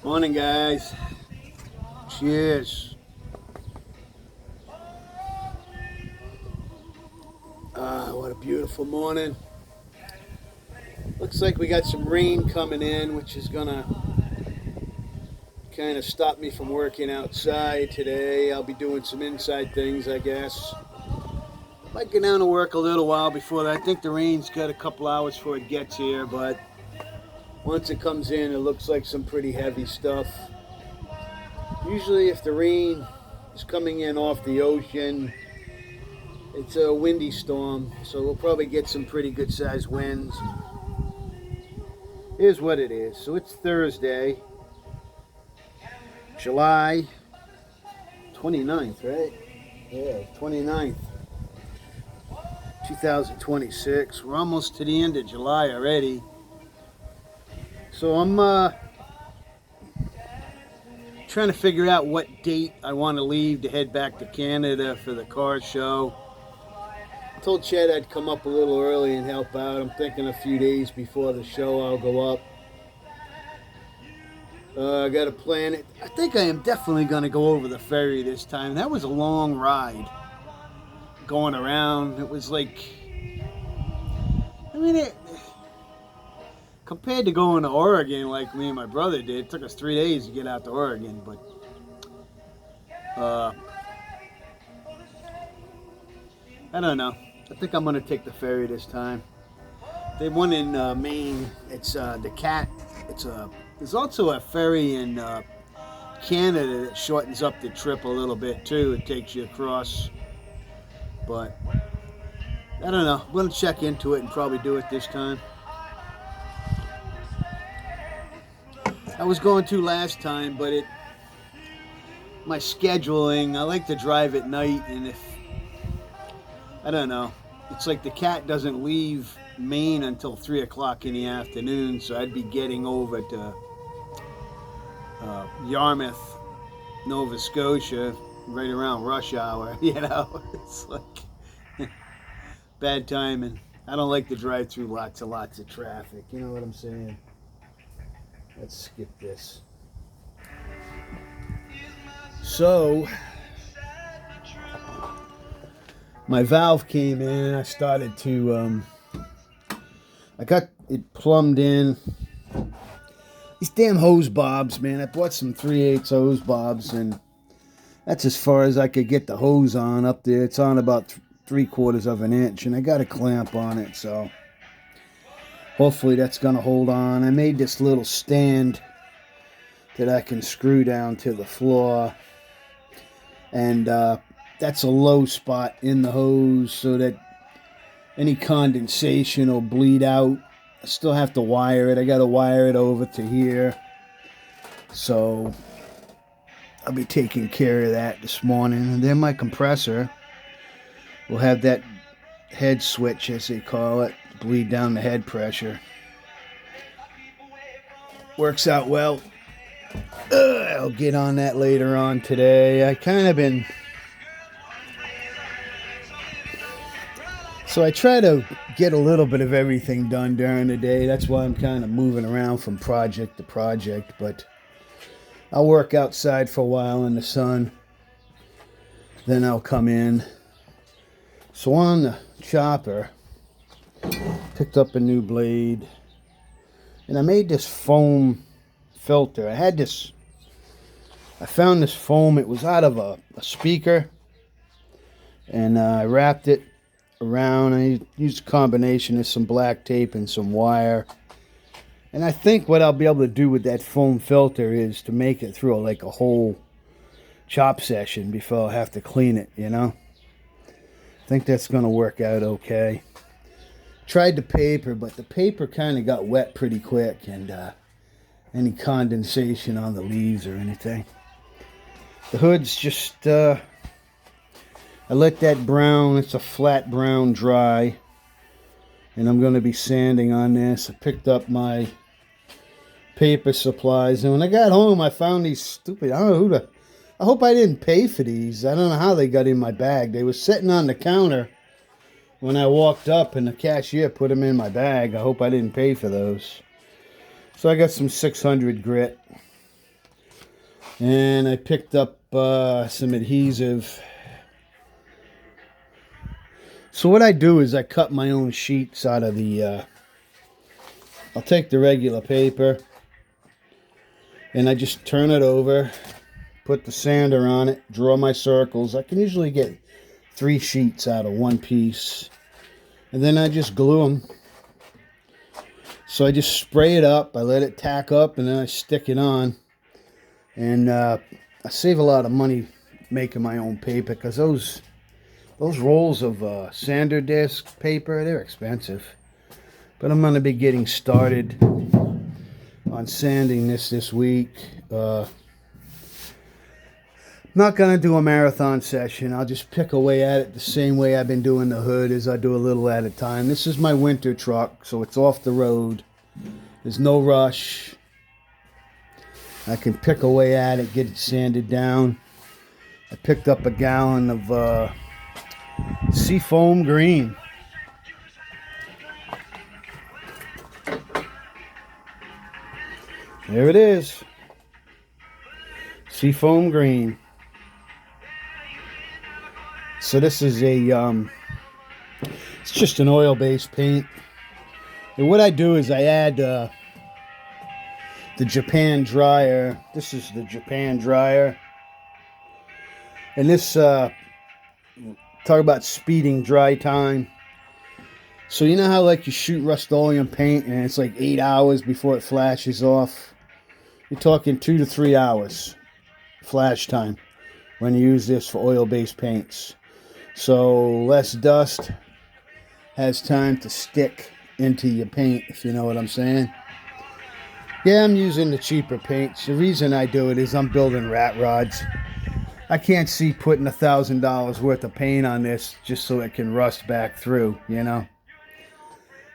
Morning, guys. Cheers. What a beautiful morning. Looks like we got some rain coming in, which is gonna kind of stop me from working outside today. I'll be doing some inside things, I guess. Might get down to work a little while before that. I think the rain's got a couple hours before it gets here, but once it comes in, it looks like some pretty heavy stuff. Usually, if the rain is coming in off the ocean, it's a windy storm, so we'll probably get some pretty good sized winds. Here's what it is. So it's Thursday, July 29th, right? Yeah, 29th, 2026. We're almost to the end of July already. So I'm trying to figure out what date I want to leave to head back to Canada for the car show. I told Chad I'd come up a little early and help out. I'm thinking a few days before the show I'll go up. I got to plan it. I think I am definitely going to go over the ferry this time. That was a long ride going around. It was like, compared to going to Oregon like me and my brother did, it took us 3 days to get out to Oregon. But I don't know. I think I'm going to take the ferry this time. They one in Maine. It's the Cat. There's also a ferry in Canada that shortens up the trip a little bit too. It takes you across. But I don't know. I'm going to check into it and probably do it this time. I was going to last time, but my scheduling, I like to drive at night, and I don't know. It's like the Cat doesn't leave Maine until 3 o'clock in the afternoon, so I'd be getting over to Yarmouth, Nova Scotia, right around rush hour. It's like bad timing. I don't like to drive through lots of traffic. You know what I'm saying? Let's skip this. So, my valve came in. I started to, I got it plumbed in. These damn hose bobs, man. I bought some 3/8 hose bobs, and that's as far as I could get the hose on up there. It's on about 3/4 of an inch, and I got a clamp on it, so hopefully that's going to hold on. I made this little stand that I can screw down to the floor, and that's a low spot in the hose so that any condensation will bleed out. I still have to wire it. I got to wire it over to here. So I'll be taking care of that this morning. And then my compressor will have that head switch, as they call it, to bleed down the head pressure. Works out well. I'll get on that later on today. So I try to get a little bit of everything done during the day. That's why I'm kind of moving around from project to project. But I'll work outside for a while in the sun. Then I'll come in. So on the chopper, picked up a new blade. And I made this foam filter. I found this foam. It was out of a speaker. And I wrapped it around. I used a combination of some black tape and some wire. And I think what I'll be able to do with that foam filter is to make it through like a whole chop session before I have to clean it, I think that's going to work out okay. Tried the paper, but the paper kind of got wet pretty quick, and any condensation on the leaves or anything. The hood's just I let that brown, it's a flat brown, dry. And I'm going to be sanding on this. I picked up my paper supplies. And when I got home, I found these stupid, I hope I didn't pay for these. I don't know how they got in my bag. They were sitting on the counter when I walked up, and the cashier put them in my bag. I hope I didn't pay for those. So I got some 600 grit. And I picked up some adhesive. So what I do is I cut my own sheets out of the, I'll take the regular paper and I just turn it over, put the sander on it, draw my circles. I can usually get 3 sheets out of one piece. And then I just glue them. So I just spray it up, I let it tack up, and then I stick it on. And I save a lot of money making my own paper, because those rolls of sander disc paper, they're expensive. But I'm going to be getting started on sanding this week. I'm not going to do a marathon session. I'll just pick away at it the same way I've been doing the hood, as I do a little at a time. This is my winter truck, so it's off the road. There's no rush. I can pick away at it, get it sanded down. I picked up a gallon of Seafoam Green. There it is. Seafoam Green. So this is a, it's just an oil-based paint. And what I do is I add the Japan dryer. This is the Japan dryer. And this, talk about speeding dry time. So you know how like you shoot Rust-Oleum paint and it's like 8 hours before it flashes off? You're talking 2 to 3 hours flash time when you use this for oil-based paints. So less dust, has time to stick into your paint, if you know what I'm saying. Yeah, I'm using the cheaper paints. The reason I do it is I'm building rat rods. I can't see putting $1,000 worth of paint on this just so it can rust back through, you know.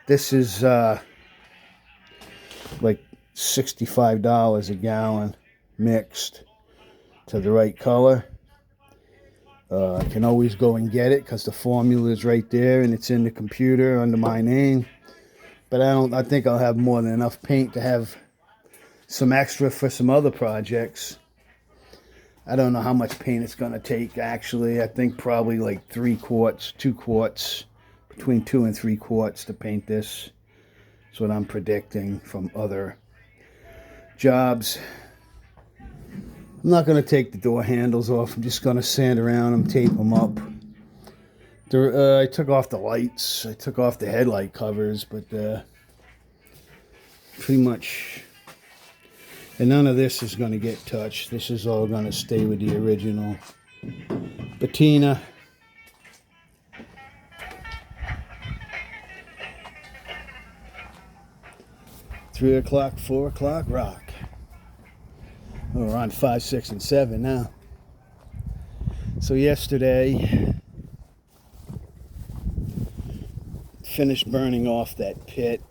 This is like $65 a gallon mixed to the right color. I can always go and get it because the formula is right there and it's in the computer under my name. But I think I'll have more than enough paint to have some extra for some other projects. I don't know how much paint it's going to take, actually. I think probably like 3 quarts, 2 quarts, between 2 and 3 quarts to paint this. That's what I'm predicting from other jobs. I'm not going to take the door handles off. I'm just going to sand around them, tape them up. I took off the lights. I took off the headlight covers, but pretty much... And none of this is going to get touched. This is all going to stay with the original patina. Three o'clock, 4 o'clock, rock. Oh, we're on 5, 6, and 7 now. So yesterday, finished burning off that pit.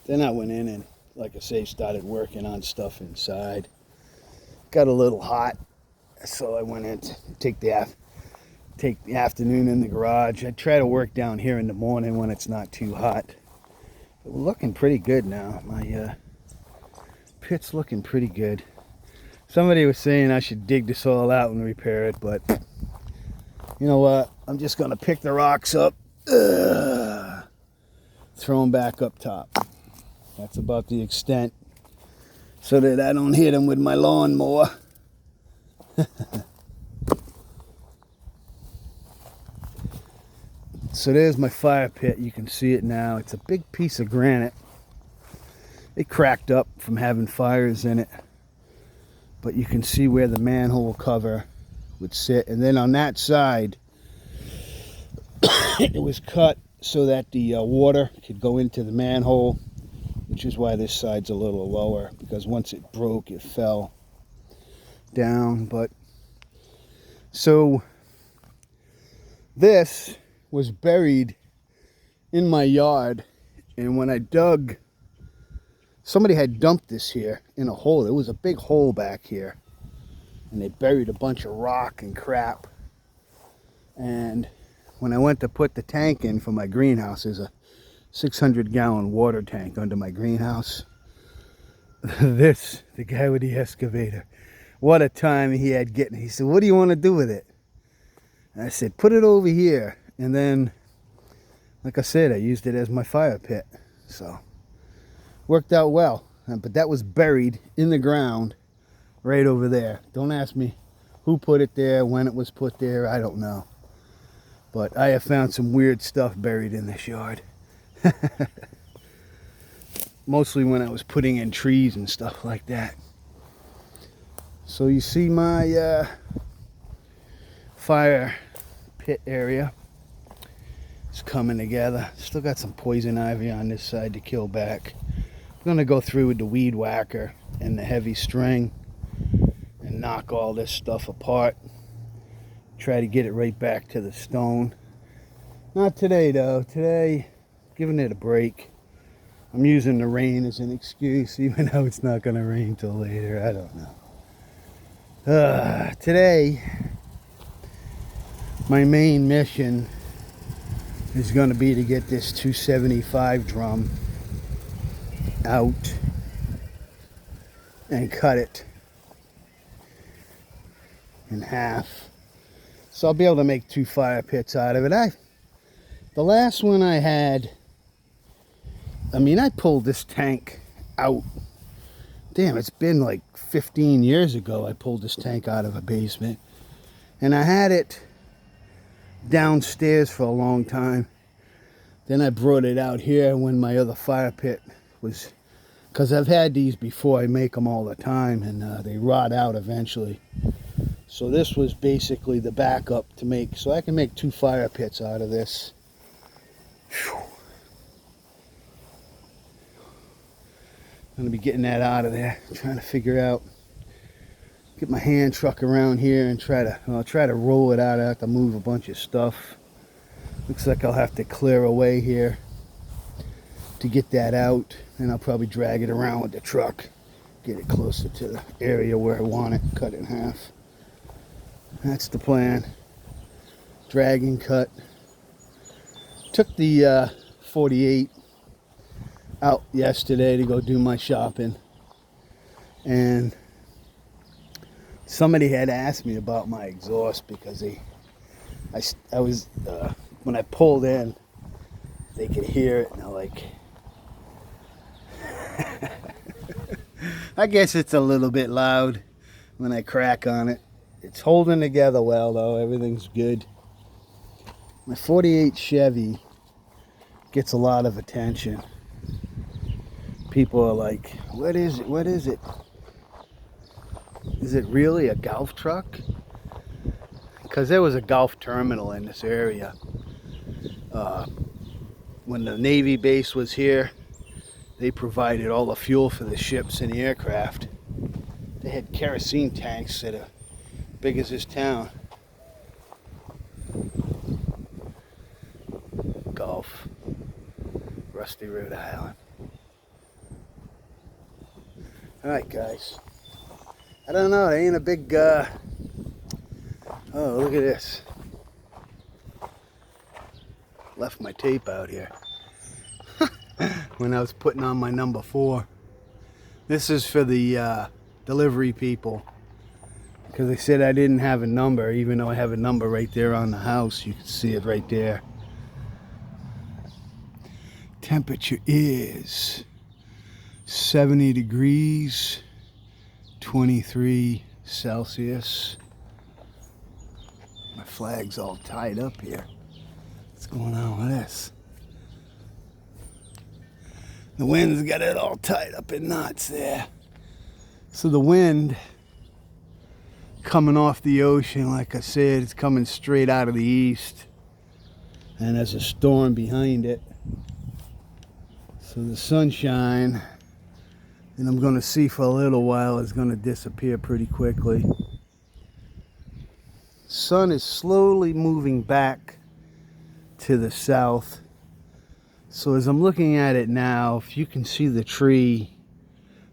Then I went in and, like I say, started working on stuff inside. Got a little hot, so I went in to take the afternoon in the garage. I try to work down here in the morning when it's not too hot. But we're looking pretty good now. My pit's looking pretty good. Somebody was saying I should dig this all out and repair it, but you know what? I'm just going to pick the rocks up, throw them back up top. That's about the extent, so that I don't hit them with my lawnmower. So there's my fire pit. You can see it now. It's a big piece of granite. It cracked up from having fires in it. But you can see where the manhole cover would sit. And then on that side, it was cut so that the water could go into the manhole, which is why this side's a little lower, because once it broke, it fell down. But so this was buried in my yard, and when I dug, somebody had dumped this here in a hole. It was a big hole back here, and they buried a bunch of rock and crap. And when I went to put the tank in for my greenhouse, there's a 600-gallon water tank under my greenhouse. The guy with the excavator what a time he had getting. He said, what do you want to do with it? And I said, put it over here. And then, like I said, I used it as my fire pit. So, worked out well. But that was buried in the ground right over there. Don't ask me who put it there, when it was put there. I don't know. But I have found some weird stuff buried in this yard. Mostly when I was putting in trees and stuff like that. So you see my fire pit area. It's coming together. Still got some poison ivy on this side to kill back. I'm going to go through with the weed whacker and the heavy string and knock all this stuff apart. Try to get it right back to the stone. Not today though. Today, giving it a break. I'm using the rain as an excuse, even though it's not going to rain till later. I don't know. Today, my main mission is going to be to get this 275 drum out and cut it in half. So I'll be able to make 2 fire pits out of it. The last one I had, I pulled this tank out. Damn, it's been like 15 years ago I pulled this tank out of a basement. And I had it downstairs for a long time. Then I brought it out here when my other fire pit was, because I've had these before, I make them all the time, and they rot out eventually. So this was basically the backup to make, so I can make 2 fire pits out of this. Whew. I'm going to be getting that out of there, trying to figure out, get my hand truck around here and try to roll it out. I have to move a bunch of stuff. Looks like I'll have to clear away here to get that out, and I'll probably drag it around with the truck, get it closer to the area where I want it, cut it in half. That's the plan. Drag and cut. Took the 48 out yesterday to go do my shopping, and somebody had asked me about my exhaust because I was when I pulled in, they could hear it, and they're like, I guess it's a little bit loud when I crack on it. It's holding together well though, everything's good. My 48 Chevy gets a lot of attention. People are like, what is it? What is it? Is it really a golf truck? Because there was a golf terminal in this area. When the Navy base was here, they provided all the fuel for the ships and the aircraft. They had kerosene tanks that are big as this town. Golf. Rusty, Rhode Island. Alright guys, I don't know, they ain't a big, oh look at this. Left my tape out here when I was putting on my number 4. This is for the delivery people, because they said I didn't have a number, even though I have a number right there on the house. You can see it right there. Temperature is 70 degrees, 23 Celsius. My flag's all tied up here. What's going on with this? The wind's got it all tied up in knots there. So the wind coming off the ocean, like I said, it's coming straight out of the east. And there's a storm behind it. So the sunshine, and I'm going to see for a little while, is going to disappear pretty quickly. Sun is slowly moving back to the south. So as I'm looking at it now, if you can see the tree,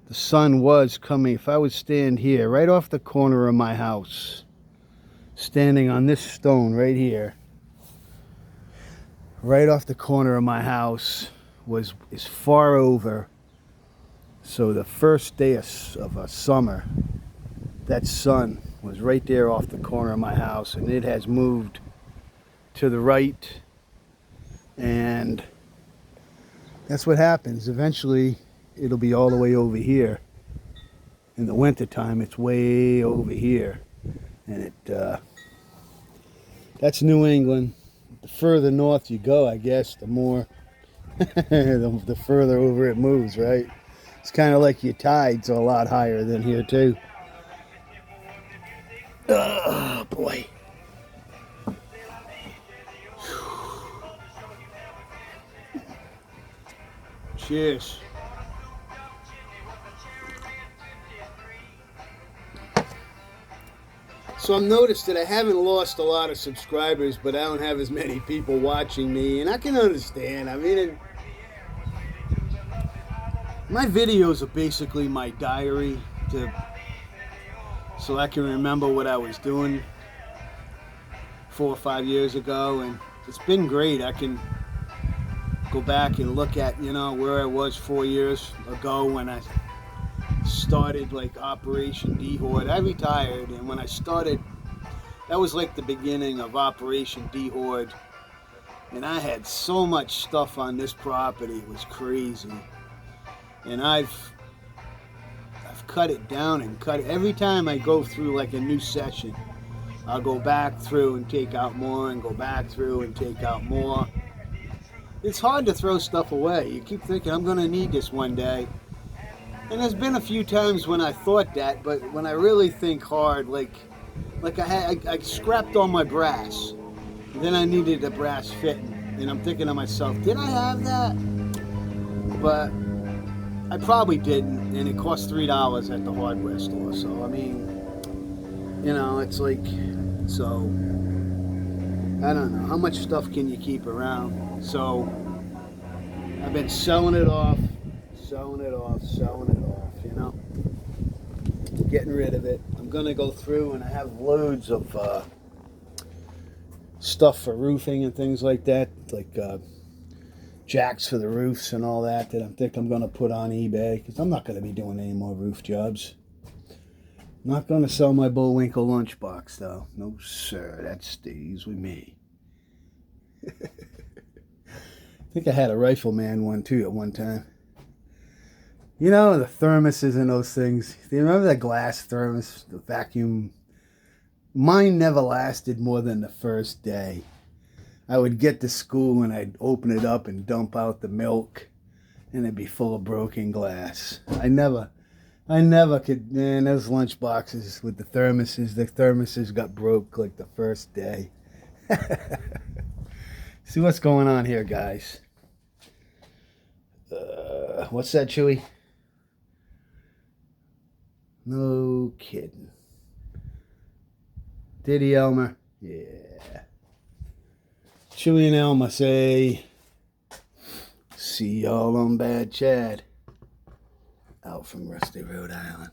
the sun was coming. If I would stand here, right off the corner of my house, standing on this stone right here, right off the corner of my house, is far over. So the first day of summer, that sun was right there off the corner of my house, and it has moved to the right, and that's what happens. Eventually it'll be all the way over here. In the wintertime it's way over here, and that's New England. The further north you go, I guess, the more the further over it moves, right? It's kind of like your tides are a lot higher than here too. Oh boy. Cheers. So I've noticed that I haven't lost a lot of subscribers, but I don't have as many people watching me, and I can understand. I mean, my videos are basically my diary, so I can remember what I was doing 4 or 5 years ago, and it's been great. I can go back and look at, where I was 4 years ago when I started like Operation D-Horde. I retired, and when I started, that was like the beginning of Operation D-Horde, and I had so much stuff on this property. It was crazy, and I've cut it down and cut it. Every time I go through like a new session, I'll go back through and take out more, and go back through and take out more. It's hard to throw stuff away. You keep thinking, I'm going to need this one day. And there's been a few times when I thought that, but when I really think hard, like I scrapped all my brass. Then I needed a brass fitting. And I'm thinking to myself, did I have that? But I probably didn't, and it cost $3 at the hardware store. So, I mean, it's like, so, I don't know. How much stuff can you keep around? So, I've been selling it off, getting rid of it. I'm going to go through, and I have loads of stuff for roofing and things like that, like jacks for the roofs and all that I think I'm going to put on eBay, because I'm not going to be doing any more roof jobs. Not going to sell my Bullwinkle lunchbox, though. No, sir. That stays with me. I think I had a Rifleman one, too, at one time. The thermoses and those things. Do you remember that glass thermos, the vacuum? Mine never lasted more than the first day. I would get to school and I'd open it up and dump out the milk, and it'd be full of broken glass. I never could, man, those lunch boxes with the thermoses got broke like the first day. See what's going on here, guys. What's that, Chewy? No kidding. Diddy Elmer? Yeah. Chewy and Elmer say, see y'all on Bad Chad. Out from Rusty, Rhode Island.